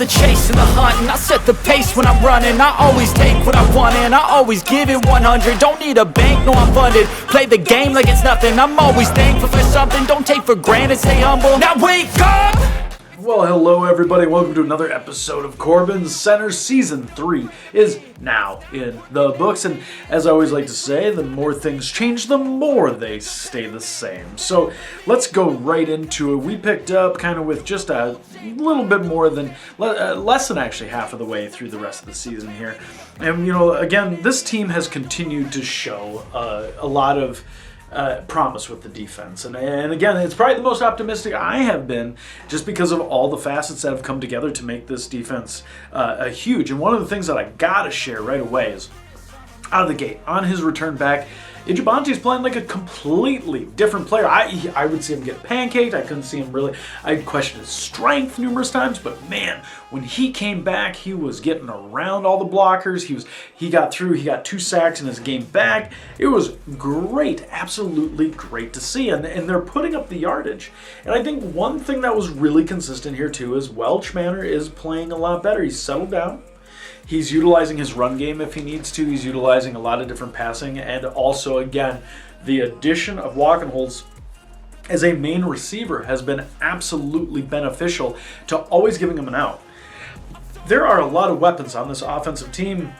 the chase and the hunt, and I set the pace when I'm running. I always take what I want and I always give it 100. Don't need a bank, no I'm funded. Play the game like it's nothing. I'm always thankful for something. Don't take for granted, stay humble. Now wake up! Well, hello everybody, welcome to another episode of CorbinCenter. Season 3 is now in the books, and as I always like to say, the more things change, the more they stay the same. So let's go right into it. We picked up kind of with just a little bit more than, less than actually half of the way through the rest of the season here. And you know, again, this team has continued to show a lot of promise with the defense. And again, it's probably the most optimistic I have been just because of all the facets that have come together to make this defense huge. And one of the things that I gotta share right away is out of the gate, on his return back, Ijibante's playing like a completely different player. I would see him get pancaked. I couldn't see him really. I questioned his strength numerous times, but man, when he came back, he was getting around all the blockers. He got through. He got 2 sacks in his game back. It was great, absolutely great to see, and they're putting up the yardage. And I think one thing that was really consistent here too is Welch Manor is playing a lot better. He's settled down. He's utilizing his run game if he needs to. He's utilizing a lot of different passing. And also, again, the addition of Walkenholz as a main receiver has been absolutely beneficial to always giving him an out. There are a lot of weapons on this offensive team.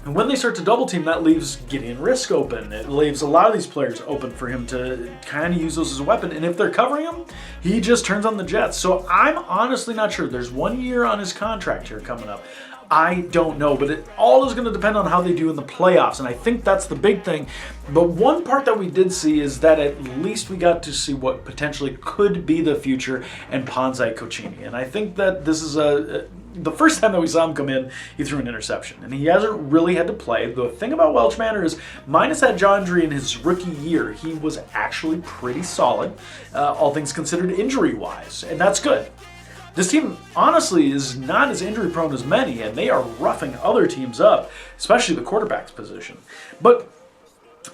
And when they start to double team, that leaves Gideon Risk open. It leaves a lot of these players open for him to kind of use those as a weapon. And if they're covering him, he just turns on the jets. So I'm honestly not sure. There's 1 year on his contract here coming up. I don't know, but it all is going to depend on how they do in the playoffs, and I think that's the big thing. But one part that we did see is that at least we got to see what potentially could be the future in Ponzai Cochini, and I think that this is the first time that we saw him come in, he threw an interception, and he hasn't really had to play. The thing about Welch Manor is, minus that jaw injury in his rookie year, he was actually pretty solid, all things considered injury-wise, and that's good. This team, honestly, is not as injury-prone as many, and they are roughing other teams up, especially the quarterback's position. But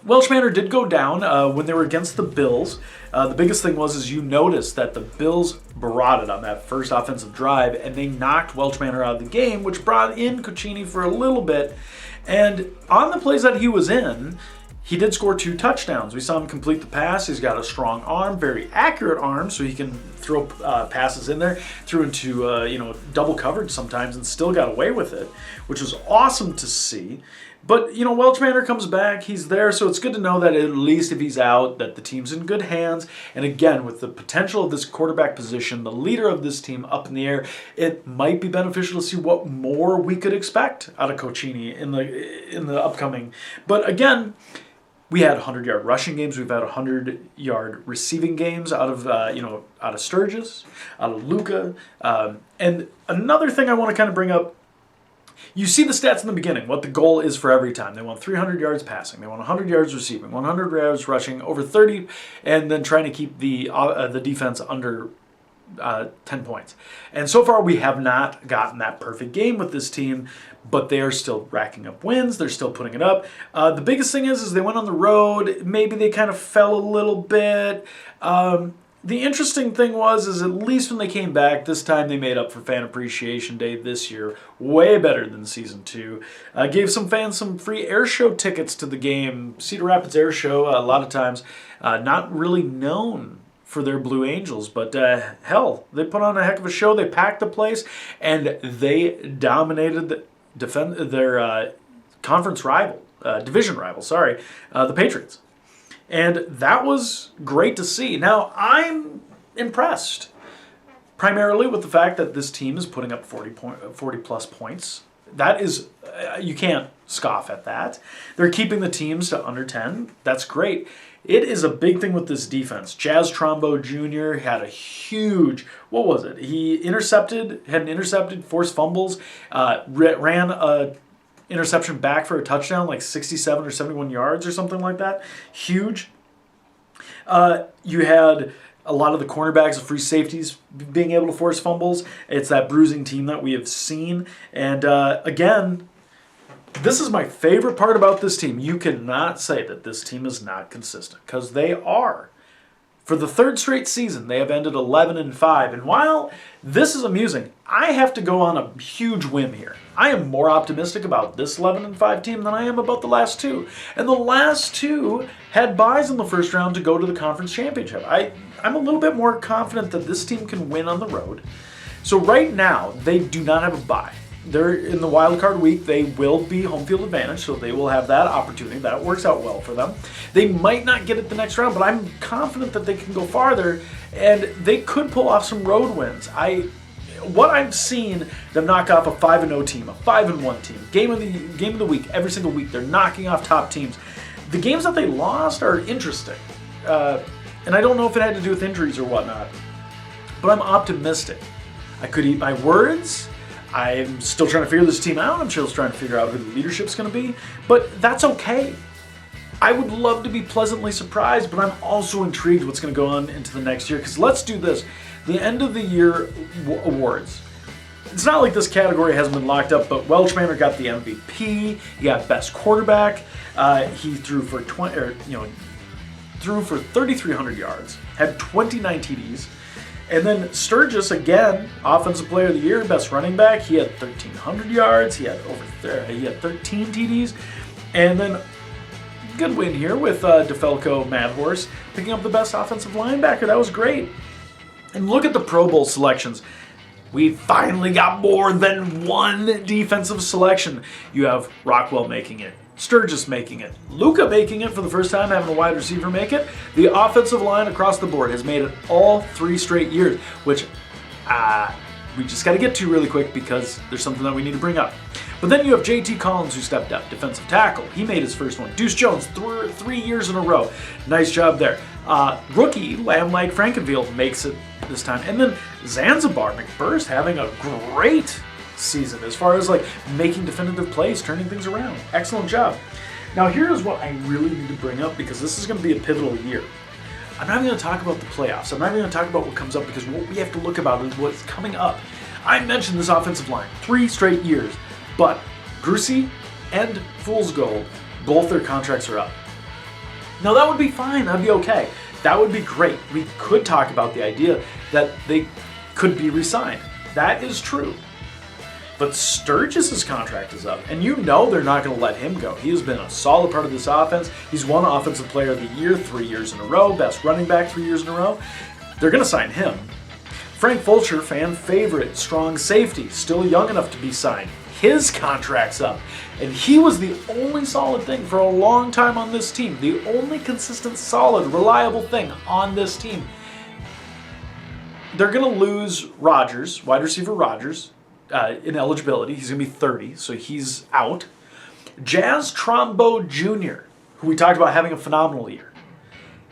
Welch Manor did go down when they were against the Bills. The biggest thing was you noticed that the Bills barraged on that first offensive drive, and they knocked Welch Manor out of the game, which brought in Cochini for a little bit. And on the plays that he was in, he did score 2 touchdowns. We saw him complete the pass. He's got a strong arm, very accurate arm, so he can throw passes in there, threw into double coverage sometimes and still got away with it, which was awesome to see. But, Welch Manor comes back, he's there, so it's good to know that at least if he's out, that the team's in good hands. And again, with the potential of this quarterback position, the leader of this team up in the air, it might be beneficial to see what more we could expect out of Cochini in the upcoming. But again, we had 100-yard rushing games. We've had 100-yard receiving games out of Sturgis, out of Luca. And another thing I want to kind of bring up, you see the stats in the beginning, what the goal is for every time. They want 300 yards passing. They want 100 yards receiving, 100 yards rushing, over 30, and then trying to keep the defense under 10 points. And so far, we have not gotten that perfect game with this team, but they are still racking up wins. They're still putting it up. The biggest thing is they went on the road. Maybe they kind of fell a little bit. The interesting thing is at least when they came back, this time they made up for Fan Appreciation Day this year. Way better than Season 2. Gave some fans some free air show tickets to the game. Cedar Rapids Air Show, a lot of times, not really known for their Blue Angels, but hell, they put on a heck of a show. They packed the place, and they dominated their conference rival, division rival, the Patriots. And that was great to see. Now, I'm impressed primarily with the fact that this team is putting up 40-plus points. That is, you can't scoff at that. They're keeping the teams to under 10. That's great. It is a big thing with this defense. Jazz Trombo Jr. had a huge, what was it? He had an intercepted, forced fumbles, ran a interception back for a touchdown, like 67 or 71 yards or something like that. Huge. You had a lot of the cornerbacks and free safeties being able to force fumbles. It's that bruising team that we have seen. And again, this is my favorite part about this team. You cannot say that this team is not consistent, because they are. For the third straight season, they have ended 11-5. And while this is amusing, I have to go on a huge whim here. I am more optimistic about this 11-5 team than I am about the last two. And the last two had byes in the first round to go to the conference championship. I'm a little bit more confident that this team can win on the road. So right now, they do not have a bye. They're in the wild card week. They will be home field advantage, so they will have that opportunity. That works out well for them. They might not get it the next round, but I'm confident that they can go farther, and they could pull off some road wins. What I've seen them knock off a 5-0 team, a 5-1 team, game of the week, every single week. They're knocking off top teams. The games that they lost are interesting, and I don't know if it had to do with injuries or whatnot, but I'm optimistic. I could eat my words. I'm still trying to figure this team out. I'm still trying to figure out who the leadership's going to be, but that's okay. I would love to be pleasantly surprised, but I'm also intrigued what's going to go on into the next year, because let's do this. The end of the year awards. It's not like this category hasn't been locked up, but Welchmaner got the MVP. He got best quarterback. He threw for 3,300 yards, had 29 TDs. And then Sturgis, again, Offensive Player of the Year, best running back. He had 1,300 yards. He had 13 TDs. And then good win here with DeFalco Madhorse picking up the best offensive linebacker. That was great. And look at the Pro Bowl selections. We finally got more than one defensive selection. You have Rockwell making it, Sturgis making it, Luka making it for the first time, having a wide receiver make it. The offensive line across the board has made it all 3 straight years, which we just got to get to really quick because there's something that we need to bring up. But then you have JT Collins, who stepped up, defensive tackle. He made his first one. Deuce Jones, 3 years in a row. Nice job there. Rookie Lamb Mike Frankenfield makes it this time. And then Zanzibar McBurst having a great season as far as like making definitive plays, turning things around. Excellent job. Now here's what I really need to bring up, because this is going to be a pivotal year. I'm not going to talk about the playoffs. I'm not going to talk about what comes up, because what we have to look about is what's coming up. I mentioned this offensive line 3 straight years, but Grucy and Fool's Gold, both their contracts are up. Now that would be fine. That'd be okay. That would be great. We could talk about the idea that they could be re-signed. That is true. But Sturgis' contract is up, and you know they're not going to let him go. He has been a solid part of this offense. He's won Offensive Player of the Year 3 years in a row, best running back 3 years in a row. They're going to sign him. Frank Fulcher, fan favorite, strong safety, still young enough to be signed. His contract's up, and he was the only solid thing for a long time on this team. The only consistent, solid, reliable thing on this team. They're going to lose Rodgers, wide receiver Rodgers, in eligibility. He's going to be 30, so he's out. Jazz Trombo Jr., who we talked about having a phenomenal year,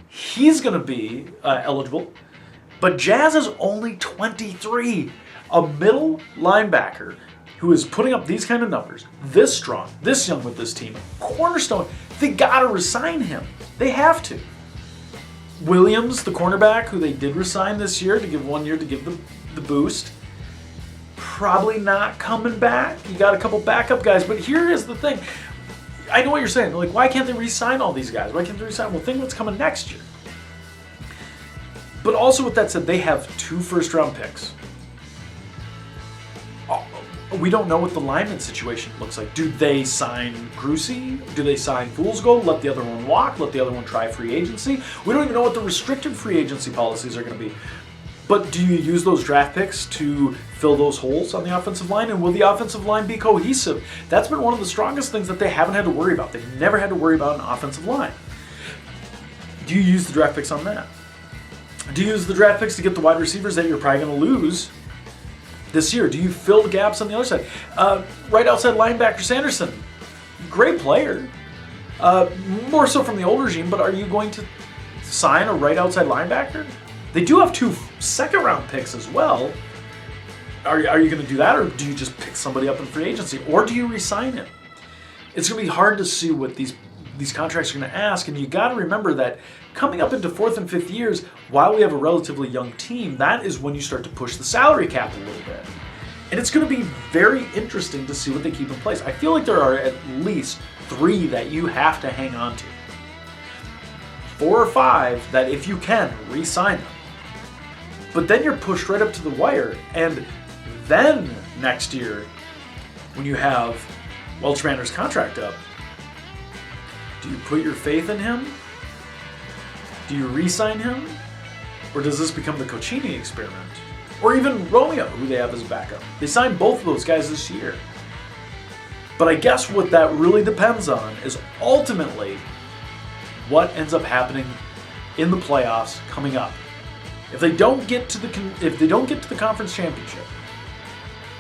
he's going to be eligible, but Jazz is only 23. A middle linebacker who is putting up these kind of numbers, this strong, this young with this team, cornerstone, they got to resign him. They have to. Williams, the cornerback, who they did resign this year to give 1 year to give the boost, probably not coming back. You got a couple backup guys, but here is the thing. I know what you're saying. Like, why can't they re-sign all these guys? Why can't they re-sign? Well, think what's coming next year. But also with that said, they have 2 first-round picks. We don't know what the lineman situation looks like. Do they sign Grucy? Do they sign Fool's Gold? Let the other one walk? Let the other one try free agency? We don't even know what the restricted free agency policies are going to be. But do you use those draft picks to fill those holes on the offensive line? And will the offensive line be cohesive? That's been one of the strongest things that they haven't had to worry about. They've never had to worry about an offensive line. Do you use the draft picks on that? Do you use the draft picks to get the wide receivers that you're probably going to lose this year? Do you fill the gaps on the other side? Right outside linebacker Sanderson, great player. More so from the old regime, but are you going to sign a right outside linebacker? They do have 2 second-round picks as well. Are you going to do that, or do you just pick somebody up in free agency, or do you re-sign him? It's going to be hard to see what these contracts are going to ask, and you got to remember that coming up into 4th and 5th years, while we have a relatively young team, that is when you start to push the salary cap a little bit. And it's going to be very interesting to see what they keep in place. I feel like there are at least 3 that you have to hang on to. 4 or 5 that, if you can, re-sign them. But then you're pushed right up to the wire, and then next year, when you have Welch Mander's contract up, do you put your faith in him? Do you re-sign him? Or does this become the Cochini experiment? Or even Romeo, who they have as backup. They signed both of those guys this year. But I guess what that really depends on is ultimately what ends up happening in the playoffs coming up. If they don't get to the conference championship,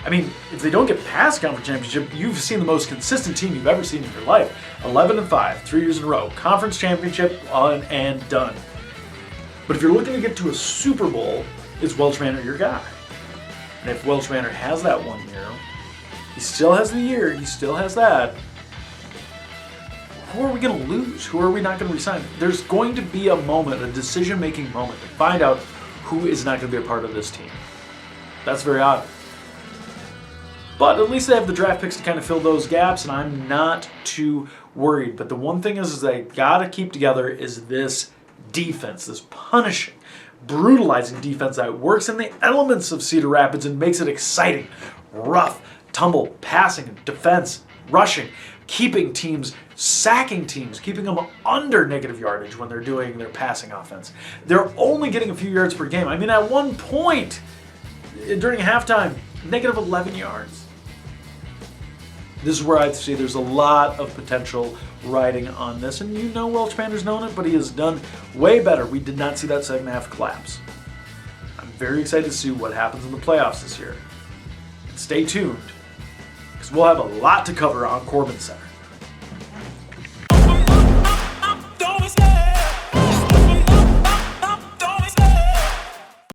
I mean, if they don't get past conference championship, you've seen the most consistent team you've ever seen in your life. 11-5, 3 years in a row. Conference championship on and done. But if you're looking to get to a Super Bowl, is Welch Manor your guy? And if Welch Manor has that 1 year, he still has the year, he still has that, who are we going to lose? Who are we not going to resign? There's going to be a moment, a decision-making moment, to find out who is not going to be a part of this team. That's very odd. But at least they have the draft picks to kind of fill those gaps, and I'm not too worried. But the one thing is they got to keep together is this defense, this punishing, brutalizing defense that works in the elements of Cedar Rapids and makes it exciting. Rough, tumble, passing, defense, rushing, keeping teams, sacking teams, keeping them under negative yardage when they're doing their passing offense. They're only getting a few yards per game. I mean, at one point during halftime, negative 11 yards. This is where I'd say there's a lot of potential riding on this, and you know Welch Mander's known it, but he has done way better. We did not see that second half collapse. I'm very excited to see what happens in the playoffs this year. And stay tuned, because we'll have a lot to cover on Corbin Center.